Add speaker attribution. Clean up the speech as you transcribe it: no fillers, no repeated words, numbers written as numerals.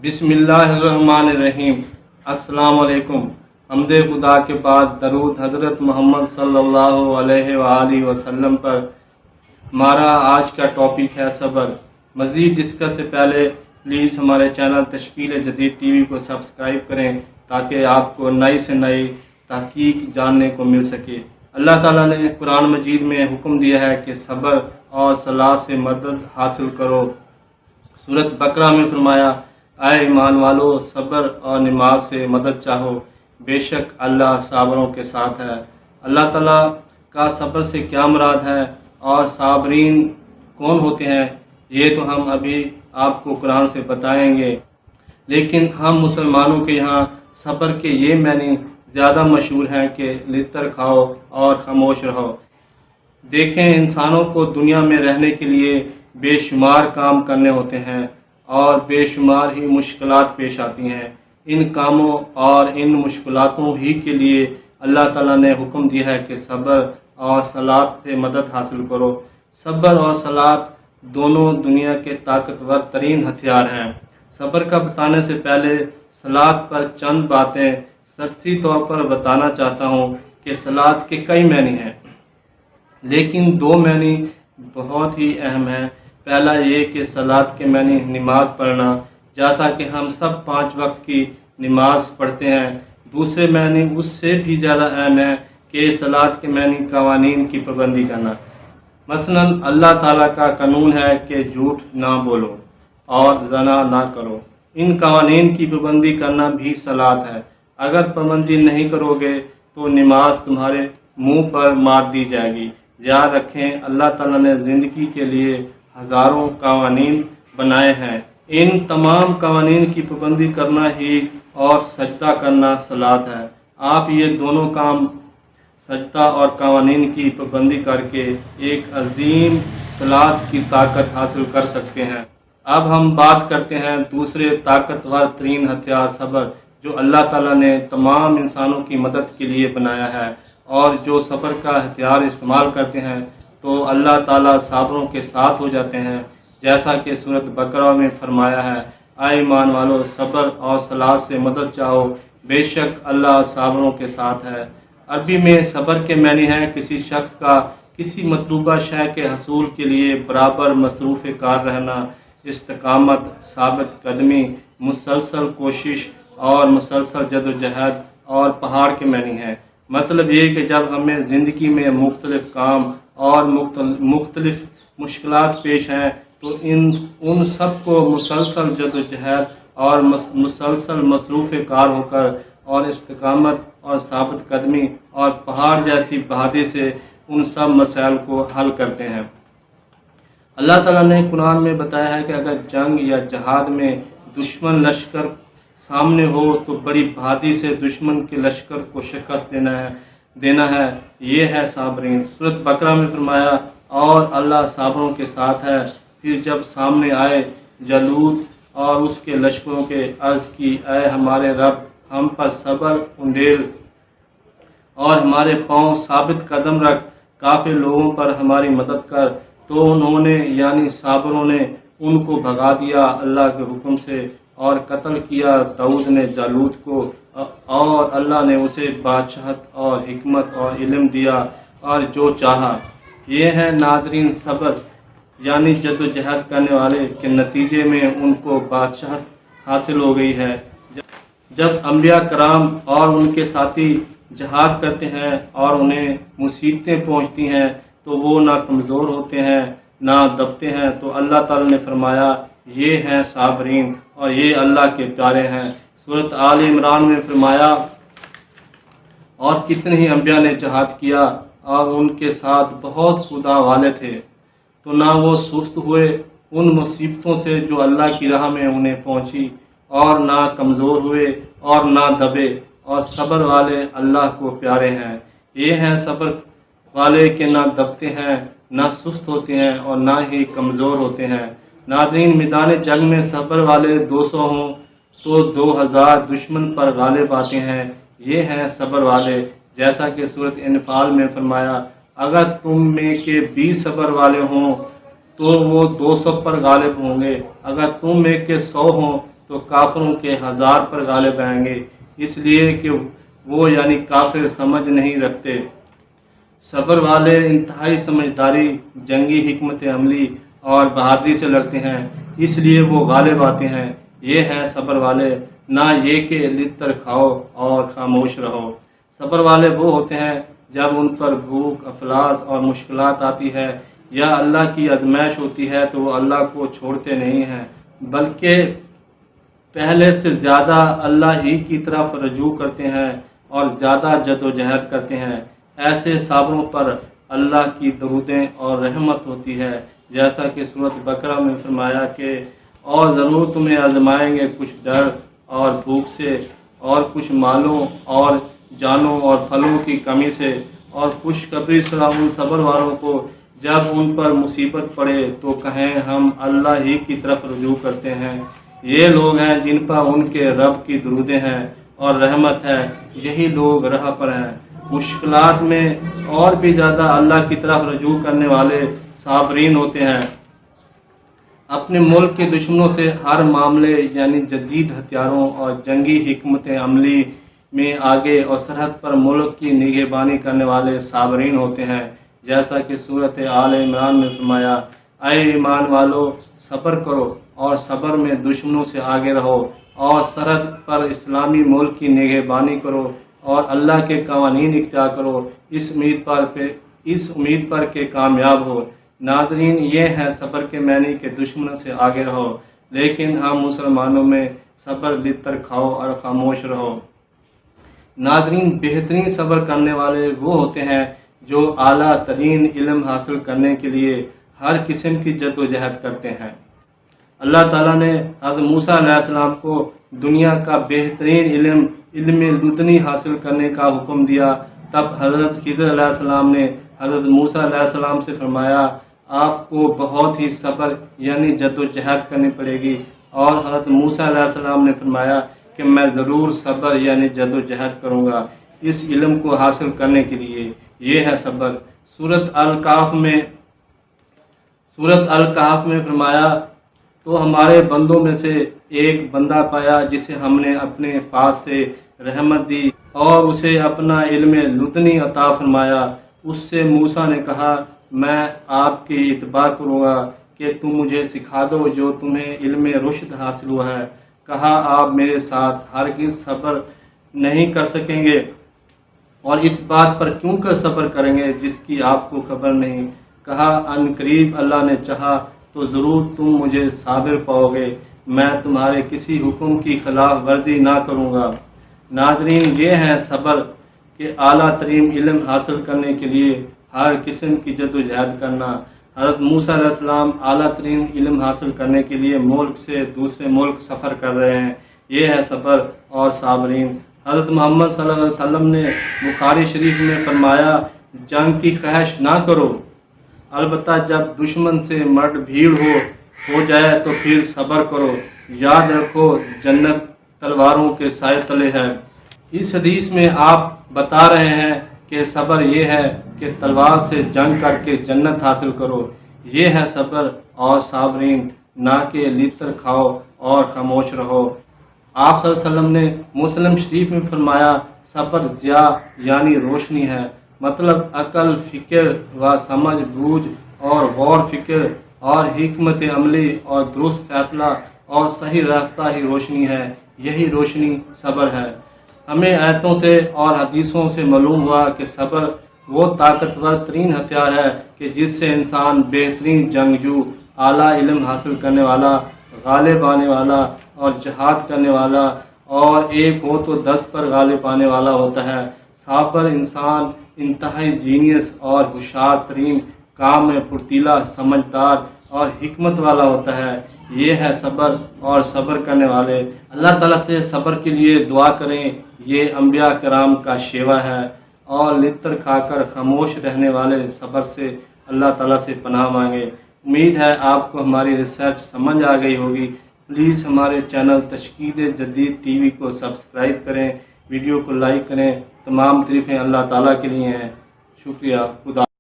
Speaker 1: بسم اللہ الرحمن الرحیم۔ السلام علیکم۔ حمد خدا کے بعد درود حضرت محمد صلی اللہ علیہ وآلہ وسلم پر۔ ہمارا آج کا ٹاپک ہے صبر۔ مزید ڈسکس سے پہلے پلیز ہمارے چینل تشکیل جدید ٹی وی کو سبسکرائب کریں تاکہ آپ کو نئی سے نئی تحقیق جاننے کو مل سکے۔ اللہ تعالیٰ نے قرآن مجید میں حکم دیا ہے کہ صبر اور صلاح سے مدد حاصل کرو۔ سورۃ بقرہ میں فرمایا، اے ایمان والو، صبر اور نماز سے مدد چاہو، بے شک اللہ صابروں کے ساتھ ہے۔ اللہ تعالیٰ کا صبر سے کیا مراد ہے اور صابرین کون ہوتے ہیں، یہ تو ہم ابھی آپ کو قرآن سے بتائیں گے، لیکن ہم مسلمانوں کے یہاں صبر کے یہ معنی زیادہ مشہور ہیں کہ لطر کھاؤ اور خاموش رہو۔ دیکھیں، انسانوں کو دنیا میں رہنے کے لیے بے شمار کام کرنے ہوتے ہیں اور بے شمار ہی مشکلات پیش آتی ہیں۔ ان کاموں اور ان مشکلاتوں ہی کے لیے اللہ تعالیٰ نے حکم دیا ہے کہ صبر اور صلاح سے مدد حاصل کرو۔ صبر اور صلاح دونوں دنیا کے طاقتور ترین ہتھیار ہیں۔ صبر کا بتانے سے پہلے صلاح پر چند باتیں سرسری طور پر بتانا چاہتا ہوں کہ صلاح کے کئی معنی ہیں، لیکن دو معنی بہت ہی اہم ہیں۔ پہلا یہ کہ صلاح کے معنی نماز پڑھنا، جیسا کہ ہم سب 5 وقت کی نماز پڑھتے ہیں۔ دوسرے معنی اس سے بھی زیادہ اہم ہے کہ صلاح کے معنی قوانین کی پابندی کرنا۔ مثلا اللہ تعالیٰ کا قانون ہے کہ جھوٹ نہ بولو اور زنا نہ کرو۔ ان قوانین کی پابندی کرنا بھی صلاح ہے۔ اگر پابندی نہیں کرو گے تو نماز تمہارے منہ پر مار دی جائے گی۔ یاد رکھیں، اللہ تعالیٰ نے زندگی کے لیے ہزاروں قوانین بنائے ہیں۔ ان تمام قوانین کی پابندی کرنا ہی اور سجدہ کرنا صلاح ہے۔ آپ یہ دونوں کام، سجدہ اور قوانین کی پابندی کر کے ایک عظیم صلاح کی طاقت حاصل کر سکتے ہیں۔ اب ہم بات کرتے ہیں دوسرے طاقتور ترین ہتھیار صبر، جو اللہ تعالیٰ نے تمام انسانوں کی مدد کے لیے بنایا ہے، اور جو صبر کا ہتھیار استعمال کرتے ہیں تو اللہ تعالیٰ صابروں کے ساتھ ہو جاتے ہیں، جیسا کہ سورۃ بقرہ میں فرمایا ہے، اے ایمان والو، صبر اور صلاح سے مدد چاہو، بے شک اللہ صابروں کے ساتھ ہے۔ عربی میں صبر کے معنی ہے کسی شخص کا کسی مطلوبہ شے کے حصول کے لیے برابر مصروف کار رہنا، استقامت، ثابت قدمی، مسلسل کوشش اور مسلسل جدوجہد، اور پہاڑ کے معنی ہے۔ مطلب یہ کہ جب ہمیں زندگی میں مختلف کام اور مختلف مشکلات پیش ہیں تو ان سب کو مسلسل جدوجہد اور مسلسل مصروف کار ہو کر اور استقامت اور ثابت قدمی اور پہاڑ جیسی بہادری سے ان سب مسائل کو حل کرتے ہیں۔ اللہ تعالیٰ نے قرآن میں بتایا ہے کہ اگر جنگ یا جہاد میں دشمن لشکر سامنے ہو تو بڑی بہادری سے دشمن کے لشکر کو شکست دینا ہے، یہ ہے صابرین۔ سورۃ بقرہ میں فرمایا، اور اللہ صابروں کے ساتھ ہے۔ پھر جب سامنے آئے جالوت اور اس کے لشکروں کے، عرض کی، اے ہمارے رب، ہم پر صبر انڈیل اور ہمارے پاؤں ثابت قدم رکھ، کافر لوگوں پر ہماری مدد کر۔ تو انہوں نے یعنی صابروں نے ان کو بھگا دیا اللہ کے حکم سے اور قتل کیا داؤد نے جالوت کو، اور اللہ نے اسے بادشاہت اور حکمت اور علم دیا اور جو چاہا۔ یہ ہے ناظرین صبر، یعنی جدوجہد کرنے والے کے نتیجے میں ان کو بادشاہت حاصل ہو گئی ہے۔ جب انبیاء کرام اور ان کے ساتھی جہاد کرتے ہیں اور انہیں مصیبتیں پہنچتی ہیں تو وہ نہ کمزور ہوتے ہیں نہ دبتے ہیں، تو اللہ تعالیٰ نے فرمایا، یہ ہیں صابرین اور یہ اللہ کے پیارے ہیں۔ سورۃ آل عمران میں فرمایا، اور کتنے ہی انبیاء نے جہاد کیا اور ان کے ساتھ بہت خدا والے تھے، تو نہ وہ سست ہوئے ان مصیبتوں سے جو اللہ کی راہ میں انہیں پہنچی، اور نہ کمزور ہوئے اور نہ دبے، اور صبر والے اللہ کو پیارے ہیں۔ یہ ہیں صبر والے کہ نہ دبتے ہیں، نہ سست ہوتے ہیں اور نہ ہی کمزور ہوتے ہیں۔ ناظرین، میدان جنگ میں صبر والے 200 ہوں تو 2000 دشمن پر غالب آتے ہیں، یہ ہیں صبر والے، جیسا کہ سورۃ انفال میں فرمایا، اگر تم میں کے 20 صبر والے ہوں تو وہ 200 پر غالب ہوں گے، اگر تم میں کے 100 ہوں تو کافروں کے 1000 پر غالب آئیں گے، اس لیے کہ وہ یعنی کافر سمجھ نہیں رکھتے۔ صبر والے انتہائی سمجھداری، جنگی حکمت عملی اور بہادری سے لڑتے ہیں، اس لیے وہ غالب آتے ہیں۔ یہ ہیں صبر والے، نہ یہ کہ لطر کھاؤ اور خاموش رہو۔ صبر والے وہ ہوتے ہیں جب ان پر بھوک، افلاس اور مشکلات آتی ہے یا اللہ کی آزمائش ہوتی ہے تو وہ اللہ کو چھوڑتے نہیں ہیں، بلکہ پہلے سے زیادہ اللہ ہی کی طرف رجوع کرتے ہیں اور زیادہ جد و جہد کرتے ہیں۔ ایسے صابروں پر اللہ کی درودیں اور رحمت ہوتی ہے، جیسا کہ سورۃ بقرہ میں فرمایا کہ اور ضرور تمہیں آزمائیں گے کچھ ڈر اور بھوک سے، اور کچھ مالوں اور جانوں اور پھلوں کی کمی سے، اور خوشخبری سناؤں صبر والوں کو جب ان پر مصیبت پڑے تو کہیں ہم اللہ ہی کی طرف رجوع کرتے ہیں۔ یہ لوگ ہیں جن پر ان کے رب کی درودیں ہیں اور رحمت ہے، یہی لوگ راہ پر ہیں۔ مشکلات میں اور بھی زیادہ اللہ کی طرف رجوع کرنے والے صابرین ہوتے ہیں۔ اپنے ملک کے دشمنوں سے ہر معاملے یعنی جدید ہتھیاروں اور جنگی حکمت عملی میں آگے اور سرحد پر ملک کی نگہبانی کرنے والے صابرین ہوتے ہیں، جیسا کہ سورۃ آل عمران میں فرمایا، اے ایمان والو صبر کرو اور صبر میں دشمنوں سے آگے رہو اور سرحد پر اسلامی ملک کی نگہبانی کرو اور اللہ کے قوانین اختیار کرو، اس امید پر کہ کامیاب ہو۔ ناظرین، یہ ہے صبر کے معنی کہ دشمنوں سے آگے رہو، لیکن ہم مسلمانوں میں صبر لطر کھاؤ اور خاموش رہو۔ ناظرین، بہترین صبر کرنے والے وہ ہوتے ہیں جو اعلیٰ ترین علم حاصل کرنے کے لیے ہر قسم کی جد و جہد کرتے ہیں۔ اللہ تعالیٰ نے حضرت موسیٰ علیہ السلام کو دنیا کا بہترین علم لدنی حاصل کرنے کا حکم دیا، تب حضرت خضر علیہ السلام نے حضرت موسیٰ علیہ السلام سے فرمایا، آپ کو بہت ہی صبر یعنی جد و جہد کرنی پڑے گی، اور حضرت موسیٰ علیہ السلام نے فرمایا کہ میں ضرور صبر یعنی جد و جہد کروں گا اس علم کو حاصل کرنے کے لیے۔ یہ ہے صبر۔ سورۃ الکہف میں فرمایا، تو ہمارے بندوں میں سے ایک بندہ پایا جسے ہم نے اپنے پاس سے رحمت دی اور اسے اپنا علم لدنی عطا فرمایا۔ اس سے موسیٰ نے کہا، میں آپ کی اتباع کروں گا کہ تم مجھے سکھا دو جو تمہیں علم رشد حاصل ہوا ہے۔ کہا، آپ میرے ساتھ ہرگز صبر نہیں کر سکیں گے، اور اس بات پر کیوں کر صبر کریں گے جس کی آپ کو خبر نہیں؟ کہا، ان قریب اللہ نے چاہا تو ضرور تم مجھے صابر پاؤ گے، میں تمہارے کسی حکم کی خلاف ورزی نہ کروں گا۔ ناظرین، یہ ہے صبر کہ اعلیٰ ترین علم حاصل کرنے کے لیے ہر قسم کی جد و جہد کرنا۔ حضرت موسیٰ علیہ السلام اعلیٰ ترین علم حاصل کرنے کے لیے ملک سے دوسرے ملک سفر کر رہے ہیں، یہ ہے صبر اور صابرین۔ حضرت محمد صلی اللہ علیہ وسلم نے بخاری شریف میں فرمایا، جنگ کی خواہش نہ کرو، البتہ جب دشمن سے مرد بھیڑ ہو جائے تو پھر صبر کرو، یاد رکھو جنت تلواروں کے سائے تلے ہے۔ اس حدیث میں آپ بتا رہے ہیں کہ صبر یہ ہے کہ تلوار سے جنگ کر کے جنت حاصل کرو، یہ ہے صبر اور صابرین، نہ کہ لطر کھاؤ اور خاموش رہو۔ آپ صلی اللہ علیہ وسلم نے مسلم شریف میں فرمایا، صبر ضیاء یعنی روشنی ہے، مطلب عقل، فکر و سمجھ بوجھ اور غور فکر اور حکمت عملی اور درست فیصلہ اور صحیح راستہ ہی روشنی ہے، یہی روشنی صبر ہے۔ ہمیں آیتوں سے اور حدیثوں سے معلوم ہوا کہ صبر وہ طاقتور ترین ہتھیار ہے کہ جس سے انسان بہترین جنگجو، اعلیٰ علم حاصل کرنے والا، غالب آنے والا اور جہاد کرنے والا، اور ایک ہو تو 10 پر غالب آنے والا ہوتا ہے۔ صابر انسان انتہائی جینیس اور ہوشیار ترین کام میں پھرتیلا، سمجھدار اور حکمت والا ہوتا ہے، یہ ہے صبر اور صبر کرنے والے۔ اللہ تعالیٰ سے صبر کے لیے دعا کریں، یہ انبیاء کرام کا شیوہ ہے، اور لطر کھا کر خاموش رہنے والے صبر سے اللہ تعالیٰ سے پناہ مانگے۔ امید ہے آپ کو ہماری ریسرچ سمجھ آ گئی ہوگی۔ پلیز ہمارے چینل تشکیل جدید ٹی وی کو سبسکرائب کریں، ویڈیو کو لائک کریں۔ تمام تعریفیں اللہ تعالیٰ کے لیے ہیں۔ شکریہ۔ خدا